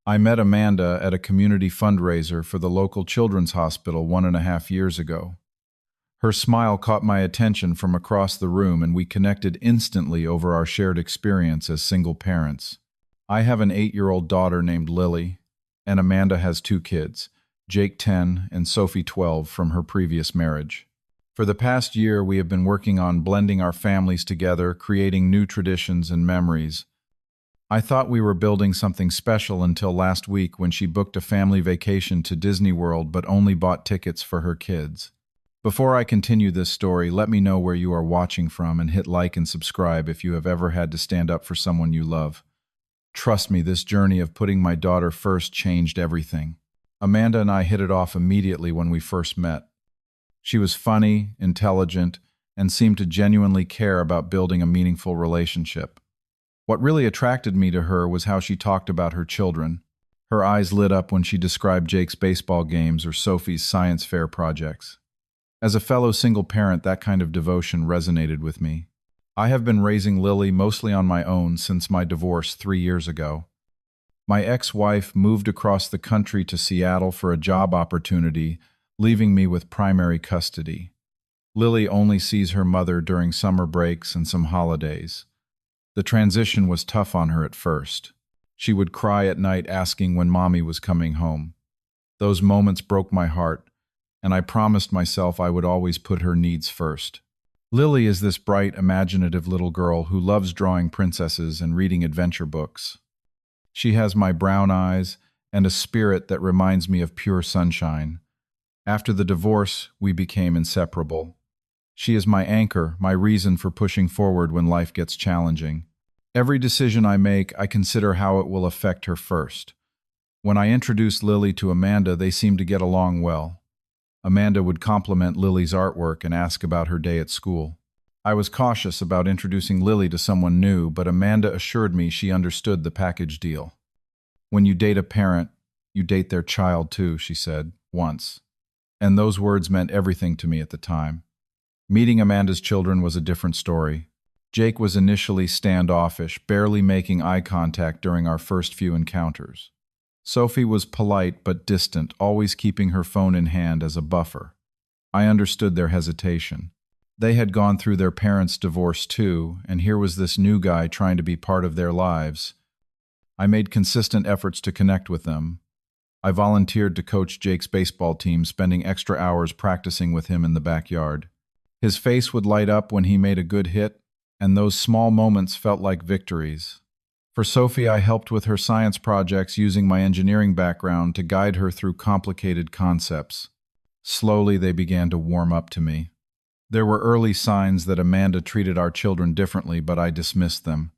I met Amanda at a community fundraiser for the local children's hospital 1.5 years ago. Her smile caught my attention from across the room, and we connected instantly over our shared experience as single parents. I have an 8-year-old daughter named Lily, and Amanda has two kids, Jake 10 and Sophie 12, from her previous marriage. For the past year, we have been working on blending our families together, creating new traditions and memories. I thought we were building something special until last week when she booked a family vacation to Disney World but only bought tickets for her kids. Before I continue this story, let me know where you are watching from and hit like and subscribe if you have ever had to stand up for someone you love. Trust me, this journey of putting my daughter first changed everything. Amanda and I hit it off immediately when we first met. She was funny, intelligent, and seemed to genuinely care about building a meaningful relationship. What really attracted me to her was how she talked about her children. Her eyes lit up when she described Jake's baseball games or Sophie's science fair projects. As a fellow single parent, that kind of devotion resonated with me. I have been raising Lily mostly on my own since my divorce 3 years ago. My ex-wife moved across the country to Seattle for a job opportunity, leaving me with primary custody. Lily only sees her mother during summer breaks and some holidays. The transition was tough on her at first. She would cry at night asking when Mommy was coming home. Those moments broke my heart, and I promised myself I would always put her needs first. Lily is this bright, imaginative little girl who loves drawing princesses and reading adventure books. She has my brown eyes and a spirit that reminds me of pure sunshine. After the divorce, we became inseparable. She is my anchor, my reason for pushing forward when life gets challenging. Every decision I make, I consider how it will affect her first. When I introduced Lily to Amanda, they seemed to get along well. Amanda would compliment Lily's artwork and ask about her day at school. I was cautious about introducing Lily to someone new, but Amanda assured me she understood the package deal. "When you date a parent, you date their child too," she said, once. And those words meant everything to me at the time. Meeting Amanda's children was a different story. Jake was initially standoffish, barely making eye contact during our first few encounters. Sophie was polite but distant, always keeping her phone in hand as a buffer. I understood their hesitation. They had gone through their parents' divorce too, and here was this new guy trying to be part of their lives. I made consistent efforts to connect with them. I volunteered to coach Jake's baseball team, spending extra hours practicing with him in the backyard. His face would light up when he made a good hit, and those small moments felt like victories. For Sophie, I helped with her science projects using my engineering background to guide her through complicated concepts. Slowly, they began to warm up to me. There were early signs that Amanda treated our children differently, but I dismissed them.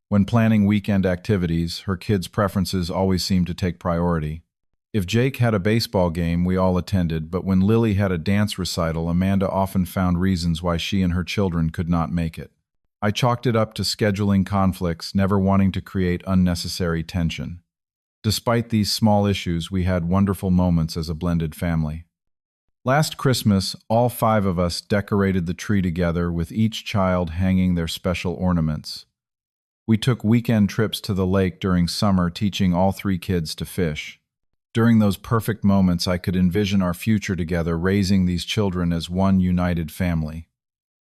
When planning weekend activities, her kids' preferences always seemed to take priority. If Jake had a baseball game, we all attended, but when Lily had a dance recital, Amanda often found reasons why she and her children could not make it. I chalked it up to scheduling conflicts, never wanting to create unnecessary tension. Despite these small issues, we had wonderful moments as a blended family. Last Christmas, all 5 of us decorated the tree together, with each child hanging their special ornaments. We took weekend trips to the lake during summer, teaching all 3 kids to fish. During those perfect moments, I could envision our future together, raising these children as one united family.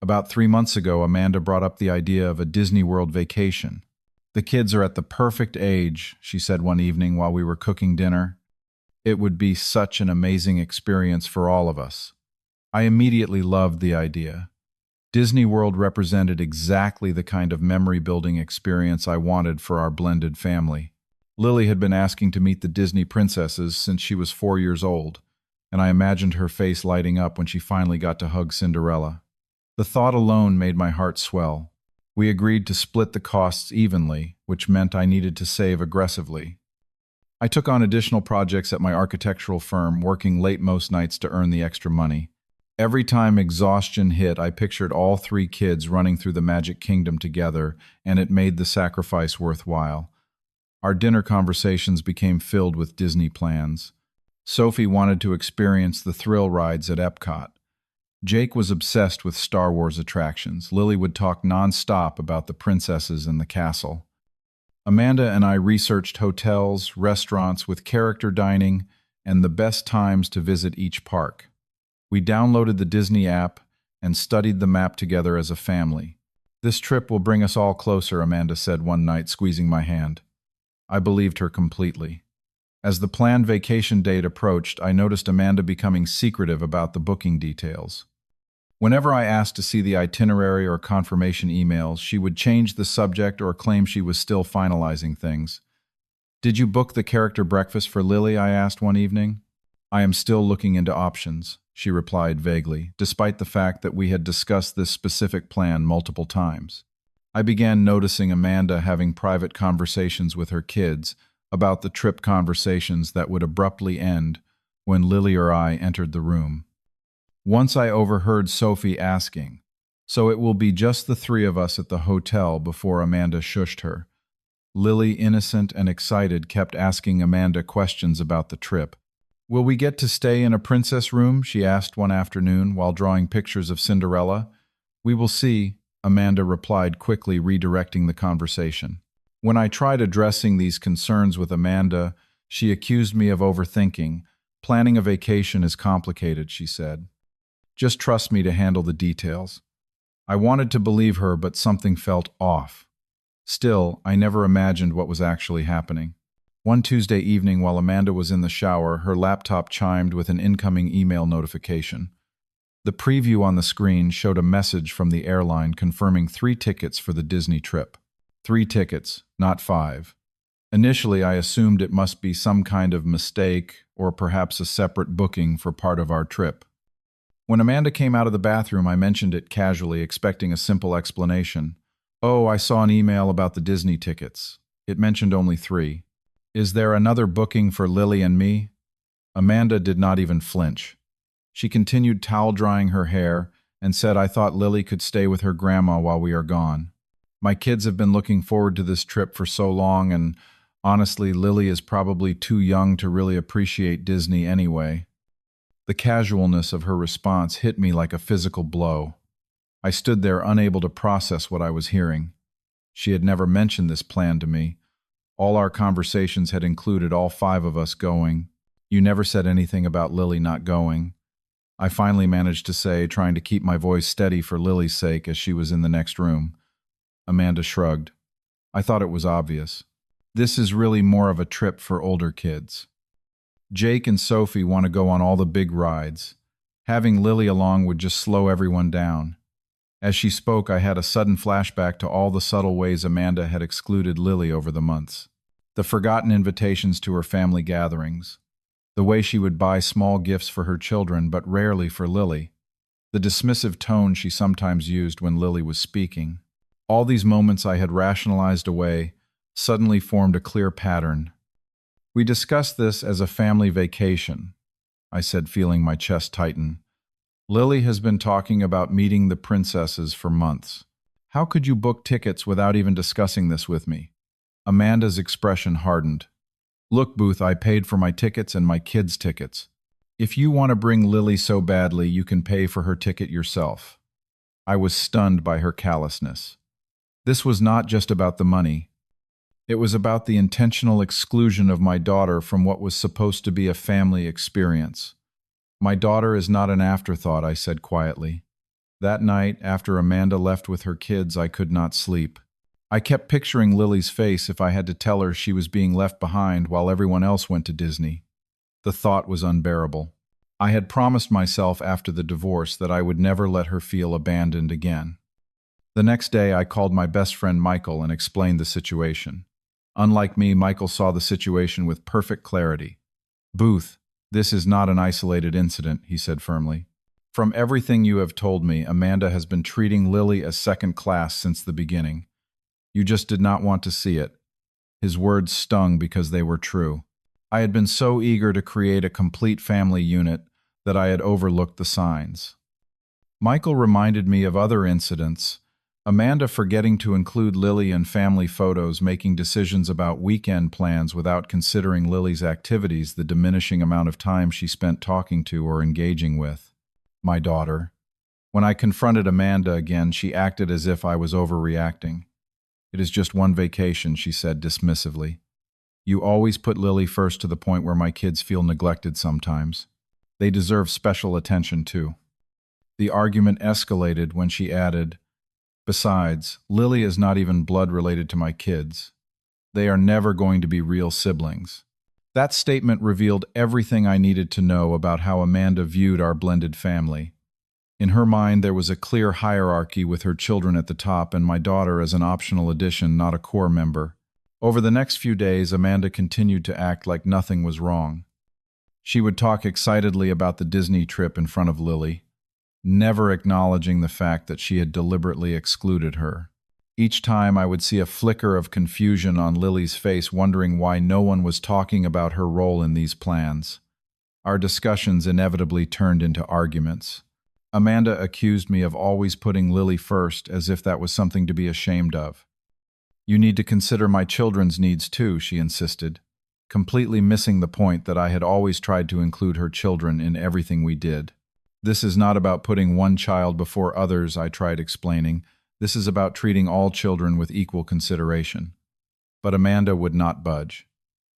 About 3 months ago, Amanda brought up the idea of a Disney World vacation. "The kids are at the perfect age," she said one evening while we were cooking dinner. "It would be such an amazing experience for all of us." I immediately loved the idea. Disney World represented exactly the kind of memory-building experience I wanted for our blended family. Lily had been asking to meet the Disney princesses since she was 4 years old, and I imagined her face lighting up when she finally got to hug Cinderella. The thought alone made my heart swell. We agreed to split the costs evenly, which meant I needed to save aggressively. I took on additional projects at my architectural firm, working late most nights to earn the extra money. Every time exhaustion hit, I pictured all 3 kids running through the Magic Kingdom together, and it made the sacrifice worthwhile. Our dinner conversations became filled with Disney plans. Sophie wanted to experience the thrill rides at Epcot. Jake was obsessed with Star Wars attractions. Lily would talk non-stop about the princesses and the castle. Amanda and I researched hotels, restaurants with character dining, and the best times to visit each park. We downloaded the Disney app and studied the map together as a family. "This trip will bring us all closer," Amanda said one night, squeezing my hand. I believed her completely. As the planned vacation date approached, I noticed Amanda becoming secretive about the booking details. Whenever I asked to see the itinerary or confirmation emails, she would change the subject or claim she was still finalizing things. "Did you book the character breakfast for Lily?" I asked one evening. "I am still looking into options," she replied vaguely, despite the fact that we had discussed this specific plan multiple times. I began noticing Amanda having private conversations with her kids about the trip, conversations that would abruptly end when Lily or I entered the room. Once I overheard Sophie asking, "So it will be just the three of us at the hotel?" before Amanda shushed her. Lily, innocent and excited, kept asking Amanda questions about the trip. "Will we get to stay in a princess room?" she asked one afternoon while drawing pictures of Cinderella. "We will see," Amanda replied quickly, redirecting the conversation. When I tried addressing these concerns with Amanda, she accused me of overthinking. "Planning a vacation is complicated," she said. "Just trust me to handle the details." I wanted to believe her, but something felt off. Still, I never imagined what was actually happening. One Tuesday evening, while Amanda was in the shower, her laptop chimed with an incoming email notification. The preview on the screen showed a message from the airline confirming 3 tickets for the Disney trip. 3 tickets, not 5. Initially, I assumed it must be some kind of mistake or perhaps a separate booking for part of our trip. When Amanda came out of the bathroom, I mentioned it casually, expecting a simple explanation. "Oh, I saw an email about the Disney tickets. It mentioned only 3. Is there another booking for Lily and me?" Amanda did not even flinch. She continued towel drying her hair and said, "I thought Lily could stay with her grandma while we are gone. My kids have been looking forward to this trip for so long, and honestly, Lily is probably too young to really appreciate Disney anyway." The casualness of her response hit me like a physical blow. I stood there unable to process what I was hearing. She had never mentioned this plan to me. All our conversations had included all 5 of us going. "You never said anything about Lily not going," I finally managed to say, trying to keep my voice steady for Lily's sake as she was in the next room. Amanda shrugged. "I thought it was obvious. This is really more of a trip for older kids. Jake and Sophie want to go on all the big rides. Having Lily along would just slow everyone down." As she spoke, I had a sudden flashback to all the subtle ways Amanda had excluded Lily over the months. The forgotten invitations to her family gatherings. The way she would buy small gifts for her children, but rarely for Lily. The dismissive tone she sometimes used when Lily was speaking. All these moments I had rationalized away suddenly formed a clear pattern. "We discussed this as a family vacation," I said, feeling my chest tighten. "Lily has been talking about meeting the princesses for months. How could you book tickets without even discussing this with me?" Amanda's expression hardened. "Look, Booth, I paid for my tickets and my kids' tickets. If you want to bring Lily so badly, you can pay for her ticket yourself." I was stunned by her callousness. This was not just about the money. It was about the intentional exclusion of my daughter from what was supposed to be a family experience. "My daughter is not an afterthought," I said quietly. That night, after Amanda left with her kids, I could not sleep. I kept picturing Lily's face if I had to tell her she was being left behind while everyone else went to Disney. The thought was unbearable. I had promised myself after the divorce that I would never let her feel abandoned again. The next day, I called my best friend Michael and explained the situation. Unlike me, Michael saw the situation with perfect clarity. "Booth, this is not an isolated incident," he said firmly. "From everything you have told me, Amanda has been treating Lily as second class since the beginning. You just did not want to see it." His words stung because they were true. I had been so eager to create a complete family unit that I had overlooked the signs. Michael reminded me of other incidents. Amanda forgetting to include Lily in family photos, making decisions about weekend plans without considering Lily's activities, the diminishing amount of time she spent talking to or engaging with my daughter. When I confronted Amanda again, she acted as if I was overreacting. It is just one vacation, she said dismissively. You always put Lily first to the point where my kids feel neglected sometimes. They deserve special attention too. The argument escalated when she added, besides, Lily is not even blood related to my kids. They are never going to be real siblings. That statement revealed everything I needed to know about how Amanda viewed our blended family. In her mind, there was a clear hierarchy with her children at the top and my daughter as an optional addition, not a core member. Over the next few days, Amanda continued to act like nothing was wrong. She would talk excitedly about the Disney trip in front of Lily, never acknowledging the fact that she had deliberately excluded her. Each time I would see a flicker of confusion on Lily's face, wondering why no one was talking about her role in these plans. Our discussions inevitably turned into arguments. Amanda accused me of always putting Lily first, as if that was something to be ashamed of. You need to consider my children's needs too, she insisted, completely missing the point that I had always tried to include her children in everything we did. This is not about putting one child before others, I tried explaining. This is about treating all children with equal consideration. But Amanda would not budge.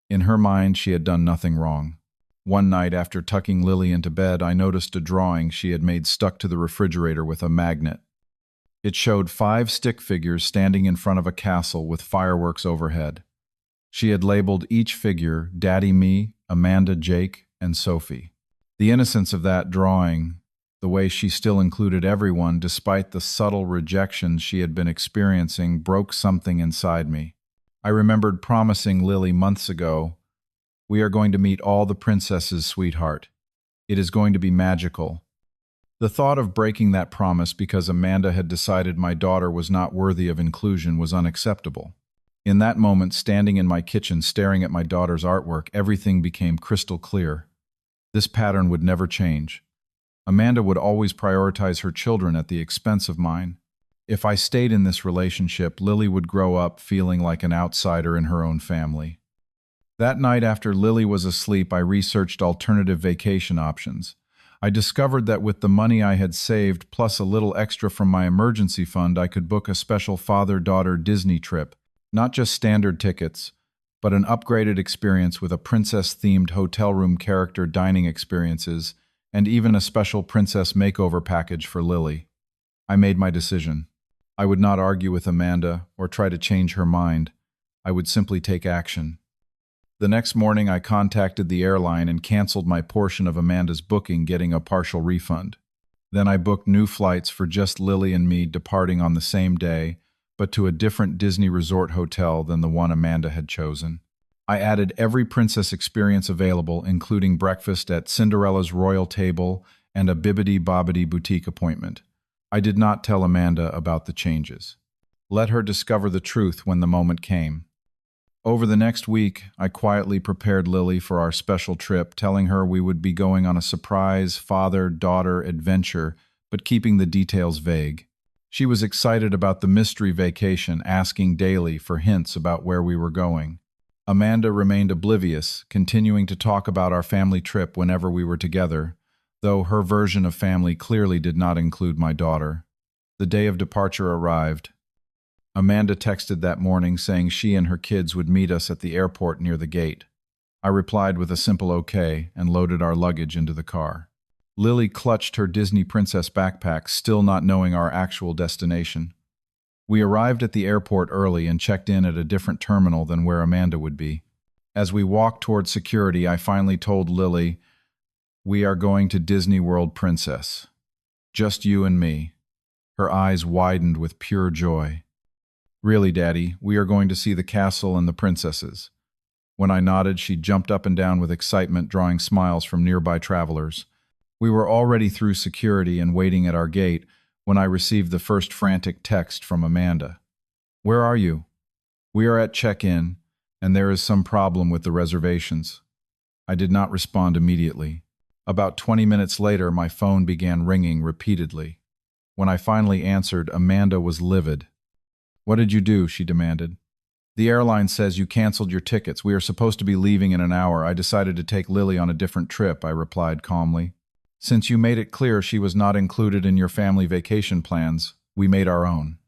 In her mind, she had done nothing wrong. One night, after tucking Lily into bed, I noticed a drawing she had made stuck to the refrigerator with a magnet. It showed 5 stick figures standing in front of a castle with fireworks overhead. She had labeled each figure Daddy Me, Amanda Jake, and Sophie. The innocence of that drawing, the way she still included everyone despite the subtle rejections she had been experiencing, broke something inside me. I remembered promising Lily months ago, "We are going to meet all the princesses, sweetheart. It is going to be magical." The thought of breaking that promise because Amanda had decided my daughter was not worthy of inclusion was unacceptable. In that moment, standing in my kitchen staring at my daughter's artwork, everything became crystal clear. This pattern would never change. Amanda would always prioritize her children at the expense of mine. If I stayed in this relationship, Lily would grow up feeling like an outsider in her own family. That night after Lily was asleep, I researched alternative vacation options. I discovered that with the money I had saved, plus a little extra from my emergency fund, I could book a special father-daughter Disney trip. Not just standard tickets, but an upgraded experience with a princess-themed hotel room character dining experiences, and even a special princess makeover package for Lily. I made my decision. I would not argue with Amanda or try to change her mind. I would simply take action. The next morning, I contacted the airline and canceled my portion of Amanda's booking, getting a partial refund. Then I booked new flights for just Lily and me, departing on the same day, but to a different Disney resort hotel than the one Amanda had chosen. I added every princess experience available, including breakfast at Cinderella's royal table and a bibbidi-bobbidi boutique appointment. I did not tell Amanda about the changes. Let her discover the truth when the moment came. Over the next week, I quietly prepared Lily for our special trip, telling her we would be going on a surprise father-daughter adventure, but keeping the details vague. She was excited about the mystery vacation, asking daily for hints about where we were going. Amanda remained oblivious, continuing to talk about our family trip whenever we were together, though her version of family clearly did not include my daughter. The day of departure arrived. Amanda texted that morning saying she and her kids would meet us at the airport near the gate. I replied with a simple okay and loaded our luggage into the car. Lily clutched her Disney princess backpack, still not knowing our actual destination. We arrived at the airport early and checked in at a different terminal than where Amanda would be. As we walked toward security, I finally told Lily, "We are going to Disney World, Princess. Just you and me." Her eyes widened with pure joy. "Really, Daddy, we are going to see the castle and the princesses." When I nodded, she jumped up and down with excitement, drawing smiles from nearby travelers. We were already through security and waiting at our gate when I received the first frantic text from Amanda. "Where are you?" "We are at check-in, and there is some problem with the reservations." I did not respond immediately. About 20 minutes later, my phone began ringing repeatedly. When I finally answered, Amanda was livid. "What did you do?" she demanded. "The airline says you canceled your tickets. We are supposed to be leaving in an hour. I decided to take Lily on a different trip," I replied calmly. "Since you made it clear she was not included in your family vacation plans, we made our own."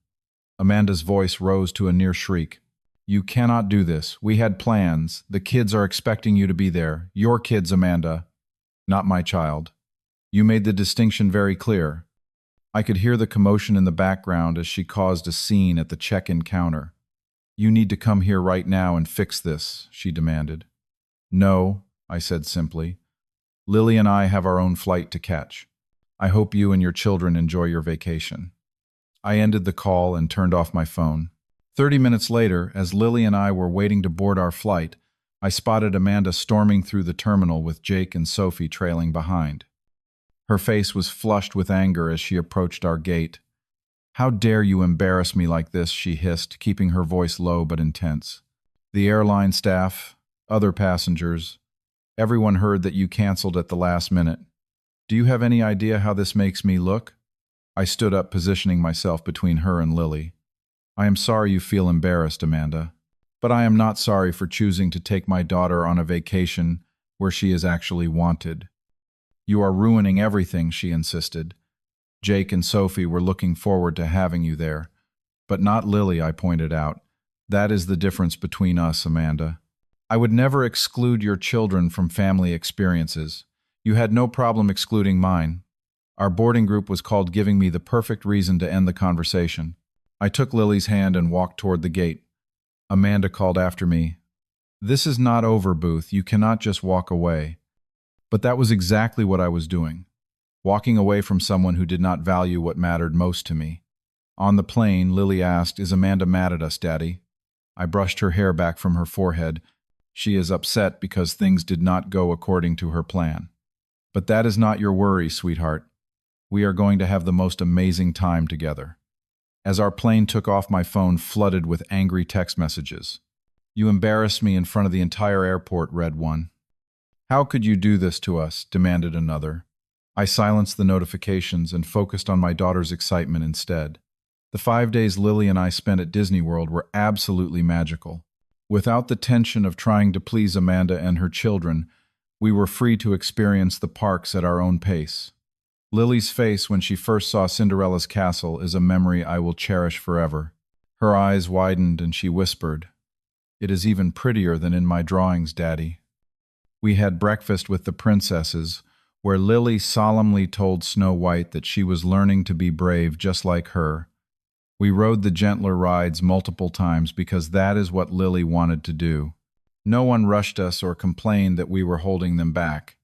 Amanda's voice rose to a near shriek. You cannot do this. We had plans. The kids are expecting you to be there. Your kids, Amanda. Not my child. You made the distinction very clear. I could hear the commotion in the background as she caused a scene at the check-in counter. You need to come here right now and fix this, she demanded. No, I said simply. Lily and I have our own flight to catch. I hope you and your children enjoy your vacation. I ended the call and turned off my phone. 30 minutes later, as Lily and I were waiting to board our flight, I spotted Amanda storming through the terminal with Jake and Sophie trailing behind. Her face was flushed with anger as she approached our gate. How dare you embarrass me like this, she hissed, keeping her voice low but intense. The airline staff, other passengers, everyone heard that you canceled at the last minute. Do you have any idea how this makes me look? I stood up, positioning myself between her and Lily. I am sorry you feel embarrassed, Amanda, but I am not sorry for choosing to take my daughter on a vacation where she is actually wanted. You are ruining everything, she insisted. Jake and Sophie were looking forward to having you there. But not Lily, I pointed out. That is the difference between us, Amanda. I would never exclude your children from family experiences. You had no problem excluding mine. Our boarding group was called, giving me the perfect reason to end the conversation. I took Lily's hand and walked toward the gate. Amanda called after me. This is not over, Booth. You cannot just walk away. But that was exactly what I was doing. Walking away from someone who did not value what mattered most to me. On the plane, Lily asked, Is Amanda mad at us, Daddy? I brushed her hair back from her forehead. She is upset because things did not go according to her plan. But that is not your worry, sweetheart. We are going to have the most amazing time together. As our plane took off, my phone flooded with angry text messages. You embarrassed me in front of the entire airport, read one. How could you do this to us? Demanded another. I silenced the notifications and focused on my daughter's excitement instead. The 5 days Lily and I spent at Disney World were absolutely magical. Without the tension of trying to please Amanda and her children, we were free to experience the parks at our own pace. Lily's face when she first saw Cinderella's castle is a memory I will cherish forever. Her eyes widened and she whispered, It is even prettier than in my drawings, Daddy. We had breakfast with the princesses, where Lily solemnly told Snow White that she was learning to be brave just like her. We rode the gentler rides multiple times because that is what Lily wanted to do. No one rushed us or complained that we were holding them back.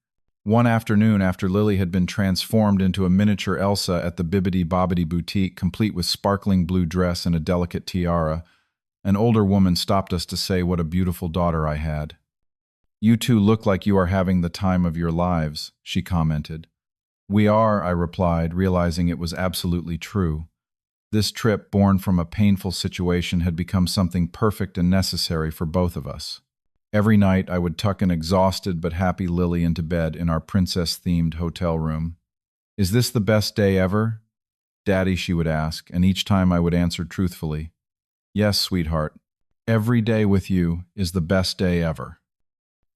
One afternoon, after Lily had been transformed into a miniature Elsa at the Bibbidi Bobbidi Boutique, complete with sparkling blue dress and a delicate tiara, an older woman stopped us to say what a beautiful daughter I had. You two look like you are having the time of your lives, she commented. We are, I replied, realizing it was absolutely true. This trip, born from a painful situation, had become something perfect and necessary for both of us. Every night I would tuck an exhausted but happy Lily into bed in our princess-themed hotel room. Is this the best day ever? Daddy, she would ask, and each time I would answer truthfully, Yes, sweetheart. Every day with you is the best day ever.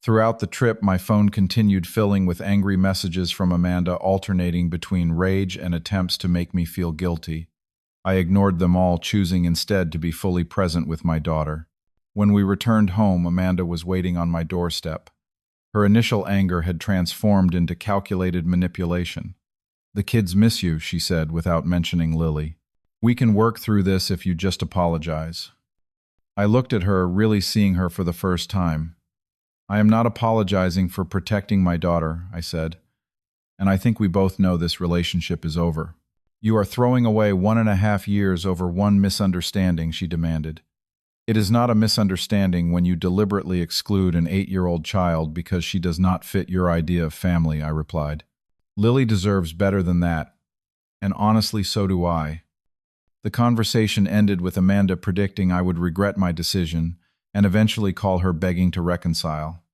Throughout the trip, my phone continued filling with angry messages from Amanda, alternating between rage and attempts to make me feel guilty. I ignored them all, choosing instead to be fully present with my daughter. When we returned home, Amanda was waiting on my doorstep. Her initial anger had transformed into calculated manipulation. The kids miss you, she said, without mentioning Lily. We can work through this if you just apologize. I looked at her, really seeing her for the first time. I am not apologizing for protecting my daughter, I said, and I think we both know this relationship is over. You are throwing away 1.5 years over one misunderstanding, she demanded. It is not a misunderstanding when you deliberately exclude an 8-year-old child because she does not fit your idea of family, I replied. Lily deserves better than that, and honestly, so do I. The conversation ended with Amanda predicting I would regret my decision and eventually call her begging to reconcile.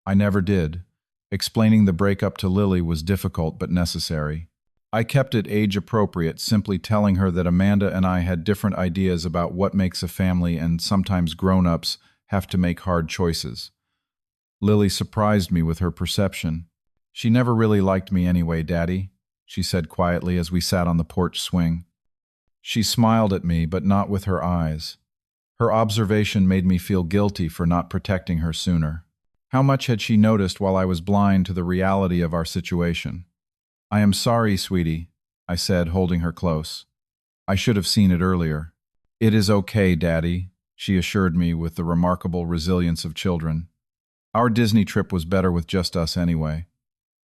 I never did. Explaining the breakup to Lily was difficult but necessary. I kept it age-appropriate, simply telling her that Amanda and I had different ideas about what makes a family, and sometimes grown-ups have to make hard choices. Lily surprised me with her perception. She never really liked me anyway, Daddy, she said quietly as we sat on the porch swing. She smiled at me, but not with her eyes. Her observation made me feel guilty for not protecting her sooner. How much had she noticed while I was blind to the reality of our situation? "I am sorry, sweetie," I said, holding her close. "I should have seen it earlier." "It is okay, Daddy," she assured me with the remarkable resilience of children. Our Disney trip was better with just us anyway.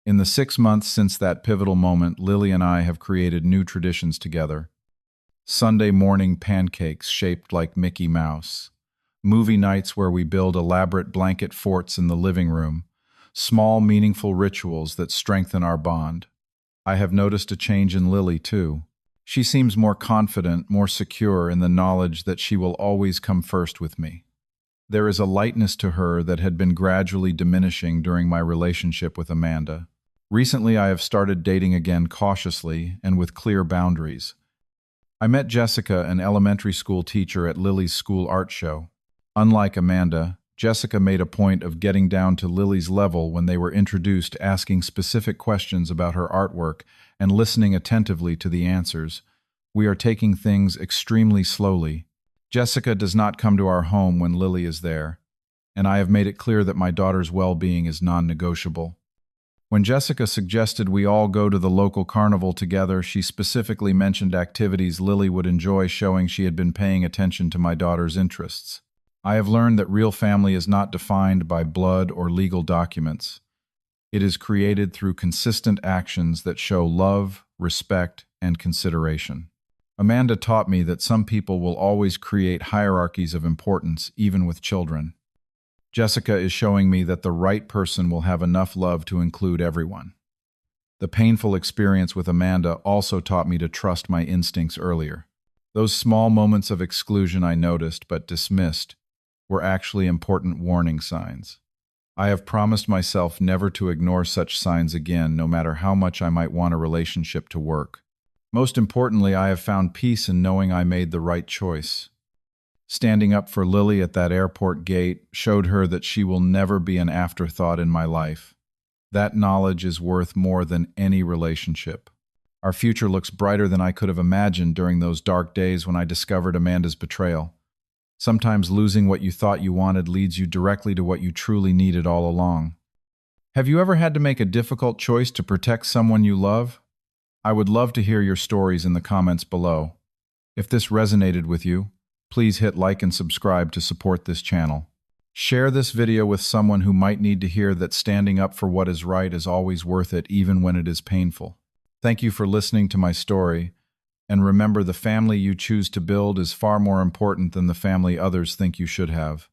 In the 6 months since that pivotal moment, Lily and I have created new traditions together. Sunday morning pancakes shaped like Mickey Mouse. Movie nights where we build elaborate blanket forts in the living room. Small, meaningful rituals that strengthen our bond. I have noticed a change in Lily, too. She seems more confident, more secure in the knowledge that she will always come first with me. There is a lightness to her that had been gradually diminishing during my relationship with Amanda. Recently, I have started dating again cautiously and with clear boundaries. I met Jessica, an elementary school teacher, at Lily's school art show. Unlike Amanda, Jessica made a point of getting down to Lily's level when they were introduced, asking specific questions about her artwork and listening attentively to the answers. We are taking things extremely slowly. Jessica does not come to our home when Lily is there, and I have made it clear that my daughter's well-being is non-negotiable. When Jessica suggested we all go to the local carnival together, she specifically mentioned activities Lily would enjoy, showing she had been paying attention to my daughter's interests. I have learned that real family is not defined by blood or legal documents. It is created through consistent actions that show love, respect, and consideration. Amanda taught me that some people will always create hierarchies of importance, even with children. Jessica is showing me that the right person will have enough love to include everyone. The painful experience with Amanda also taught me to trust my instincts earlier. Those small moments of exclusion I noticed but dismissed were actually important warning signs. I have promised myself never to ignore such signs again, no matter how much I might want a relationship to work. Most importantly, I have found peace in knowing I made the right choice. Standing up for Lily at that airport gate showed her that she will never be an afterthought in my life. That knowledge is worth more than any relationship. Our future looks brighter than I could have imagined during those dark days when I discovered Amanda's betrayal. Sometimes losing what you thought you wanted leads you directly to what you truly needed all along. Have you ever had to make a difficult choice to protect someone you love? I would love to hear your stories in the comments below. If this resonated with you, please hit like and subscribe to support this channel. Share this video with someone who might need to hear that standing up for what is right is always worth it, even when it is painful. Thank you for listening to my story, and remember, the family you choose to build is far more important than the family others think you should have.